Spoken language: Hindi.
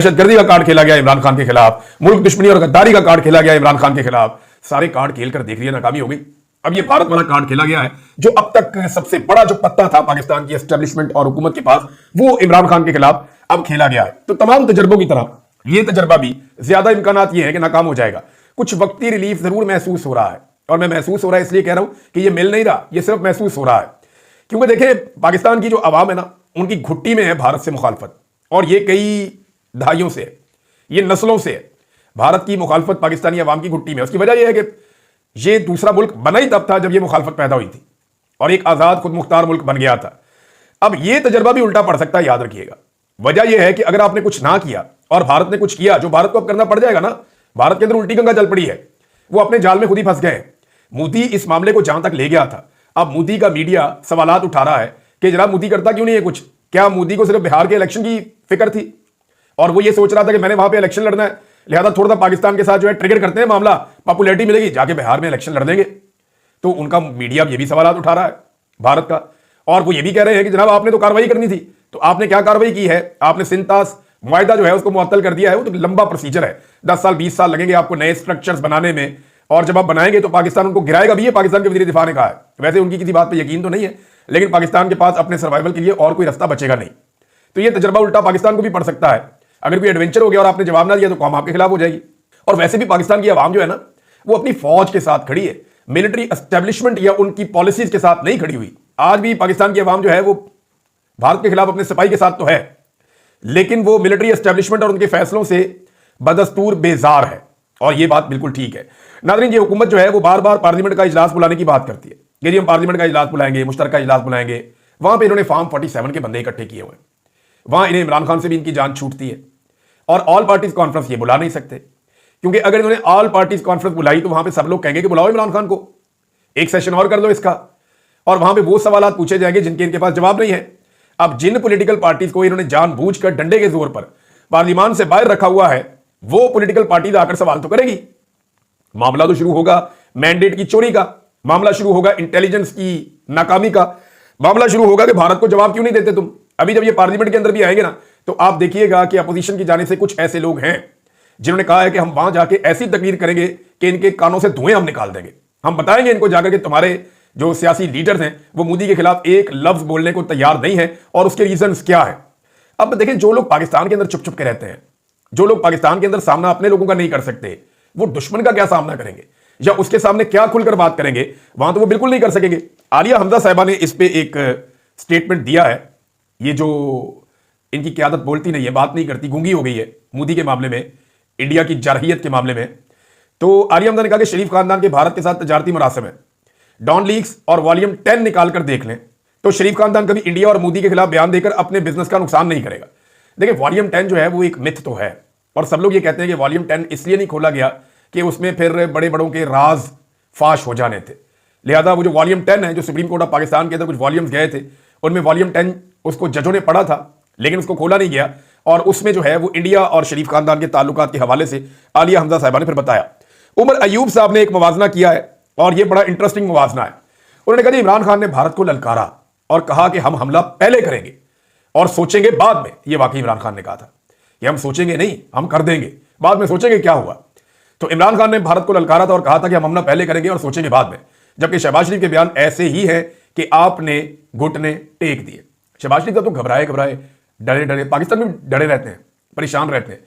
दहशतगर्दी का कार्ड खेला गया इमरान खान के खिलाफ, मुल्क दुश्मनी और गद्दारी का कार्ड खेला गया इमरान खान के खिलाफ। सारे कार्ड खेलकर देख लिया, नाकामी हो गई। अब ये भारत वाला कार्ड खेला गया है, जो अब तक सबसे बड़ा जो पत्ता था पाकिस्तान की एस्टेब्लिशमेंट और हुकूमत के पास, वो इमरान खान के खिलाफ अब खेला गया है। तो तमाम तजर्बों की तरह ये तजर्बा भी ज्यादा इम्कानात ये है कि नाकाम हो जाएगा। कुछ वक्ती रिलीफ जरूर महसूस हो रहा है, और मैं महसूस हो रहा है इसलिए कह रहा हूं कि ये मिल नहीं रहा, ये सिर्फ महसूस हो रहा है। क्योंकि देखिए, पाकिस्तान की जो अवाम है ना, उनकी घुट्टी में है भारत से मुखालफत, और ये कई दहाइयों से है, ये नस्लों से है। भारत की मुखालफत पाकिस्तानी अवाम की घुट्टी में। उसकी वजह यह है कि ये दूसरा मुल्क बना ही तब था जब ये मुखालफत पैदा हुई थी, और एक आजाद खुद मुख्तार मुल्क बन गया था। अब ये तजर्बा भी उल्टा पड़ सकता है, याद रखिएगा। वजह यह है कि अगर आपने कुछ ना किया और भारत ने कुछ किया, जो भारत को अब करना पड़ जाएगा ना, भारत के अंदर उल्टी गंगा चल पड़ी है, वो अपने जाल में खुद ही फंस गए। मोदी इस मामले को जहां तक ले गया था, अब मोदी का मीडिया सवालात उठा रहा है कि जनाब मोदी करता क्यों नहीं है कुछ? क्या मोदी को सिर्फ बिहार के इलेक्शन की फिक्र थी, और वो ये सोच रहा था कि मैंने वहां पे इलेक्शन लड़ना है, लिहाजा थोड़ा सा पाकिस्तान के साथ जो है ट्रिगर करते हैं मामला, पॉपुलैरिटी मिलेगी, जाके बिहार में इलेक्शन लड़ देंगे। तो उनका मीडिया ये भी सवालात उठा रहा है भारत का, और वो ये भी कह रहे हैं कि जनाब आपने तो कार्रवाई करनी थी। तो आपने क्या कार्रवाई की है? आपने सिंतास मुआहदा जो है उसको मुअत्तल कर दिया है। वो तो लंबा प्रोसीजर है, 10 साल 20 साल लगेंगे आपको नए स्ट्रक्चर्स बनाने में, और जब आप बनाएंगे तो पाकिस्तान उनको गिराएगा भी। ये पाकिस्तान के वज़ीर दिफा ने कहा है। वैसे उनकी किसी बात पर यकीन तो नहीं है, लेकिन पाकिस्तान के पास अपने सर्वाइवल के लिए और कोई रास्ता बचेगा नहीं। तो ये तजर्बा उल्टा पाकिस्तान को भी पड़ सकता है। अगर कोई एडवेंचर हो गया और आपने जवाब ना दिया तो कौम आपके खिलाफ हो जाएगी। और वैसे भी पाकिस्तान की आवाम जो है ना, वो अपनी फौज के साथ खड़ी है, मिलिट्री एस्टेब्लिशमेंट या उनकी पॉलिसीज के साथ नहीं खड़ी हुई। आज भी पाकिस्तान की आवाम जो है वो भारत के खिलाफ अपने सिपाही के साथ तो है, लेकिन वो मिलिट्री एस्टेब्लिशमेंट और उनके फैसलों से बदस्तूर बेजार है, और ये बात बिल्कुल ठीक है। नाज़रीन, ये हुकूमत जो है वो बार बार पार्लियामेंट का इजलास बुलाने की बात करती है कि जी हम पार्लियामेंट का इजलास बुलाएंगे, मुश्तरका इजलास बुलाएंगे। वहां पर इन्होंने फॉर्म 47 के बंदे इकट्ठे किए हुए हैं, वहां इन्हें इमरान खान से भी इनकी जान छूटती है। और ऑल पार्टीज कॉन्फ्रेंस ये बुला नहीं सकते, क्योंकि अगर इन्होंने ऑल पार्टीज कॉन्फ्रेंस बुलाई तो वहां पे सब लोग कहेंगे कि बुलाओ इमरान खान को, एक सेशन और कर लो इसका, और वहां पे वो सवाल पूछे जाएंगे जिनके इनके पास जवाब नहीं है। अब जिन पॉलिटिकल पार्टीज को इन्होंने जानबूझकर डंडे के जोर पर पार्लियामान से बाहर रखा हुआ है, वो पॉलिटिकल पार्टीज आकर सवाल तो करेगी। मामला तो शुरू होगा मैंडेट की चोरी का, मामला शुरू होगा इंटेलिजेंस की नाकामी का, मामला शुरू होगा कि भारत को जवाब क्यों नहीं देते तुम। अभी जब ये पार्लियामेंट के अंदर भी आएंगे ना, तो आप देखिएगा कि अपोजिशन की जाने से कुछ ऐसे लोग हैं जिन्होंने कहा है कि हम वहां जाके ऐसी तकरीर करेंगे कि इनके कानों से धुएं हम निकाल देंगे। हम बताएंगे इनको जाकर कि तुम्हारे जो सियासी लीडर्स हैं वो मोदी के खिलाफ एक लफ्ज बोलने को तैयार नहीं है, और उसके रीजंस क्या है। अब देखिए, जो लोग पाकिस्तान के अंदर चुप चुप के रहते हैं, जो लोग पाकिस्तान के अंदर सामना अपने लोगों का नहीं कर सकते, वो दुश्मन का क्या सामना करेंगे, या उसके सामने क्या खुलकर बात करेंगे? वहां तो वो बिल्कुल नहीं कर सकेंगे। आलिया हमजा साहिबा ने इस पे एक स्टेटमेंट दिया है। ये जो इनकी क़यादत बोलती नहीं है, बात नहीं करती, गूंगी हो गई है मोदी के मामले में, इंडिया की जारहियत के मामले में। तो आलिया हमजा ने कहा कि शरीफ खानदान के भारत के साथ तजारती मुरासिम है, डॉन लीक्स और वॉल्यूम 10 निकाल कर देख लें तो शरीफ खानदान कभी इंडिया और मोदी के खिलाफ बयान देकर अपने बिजनेस का नुकसान नहीं करेगा। देखिए, वॉल्यूम 10 जो है वो एक मिथ तो है, और सब लोग ये कहते हैं कि वॉल्यूम 10 इसलिए नहीं खोला गया कि उसमें फिर बड़े बड़ों के राज फाश हो जाने थे। लिहाजा वो जो वॉल्यूम 10 है, जो सुप्रीम कोर्ट ऑफ पाकिस्तान के अंदर कुछ वॉल्यूम्स गए थे, उनमें वॉल्यूम 10 उसको जजों ने पढ़ा था, लेकिन उसको खोला नहीं गया, और उसमें जो है वो इंडिया और शरीफ खानदान के ताल्लुकात के हवाले से आलिया हमजा साहिबा ने फिर बताया। उमर अयूब साहब ने एक मुवाजना किया है, और ये बड़ा इंटरेस्टिंग मुवाजना है। उन्होंने कहा इमरान खान ने भारत को ललकारा और कहा कि हम हमला पहले करेंगे और सोचेंगे बाद में। ये वाकई इमरान खान ने कहा था कि हम सोचेंगे नहीं, हम कर देंगे, बाद में सोचेंगे क्या हुआ। तो इमरान खान ने भारत को ललकारा था और कहा था कि हम हमला पहले करेंगे और सोचेंगे बाद में, जबकि शहबाज शरीफ के बयान ऐसे ही है कि आपने घुटने टेक दिए। शहबाज शरीफ का तो घबराए डरे, पाकिस्तान में डरे रहते हैं, परेशान रहते हैं।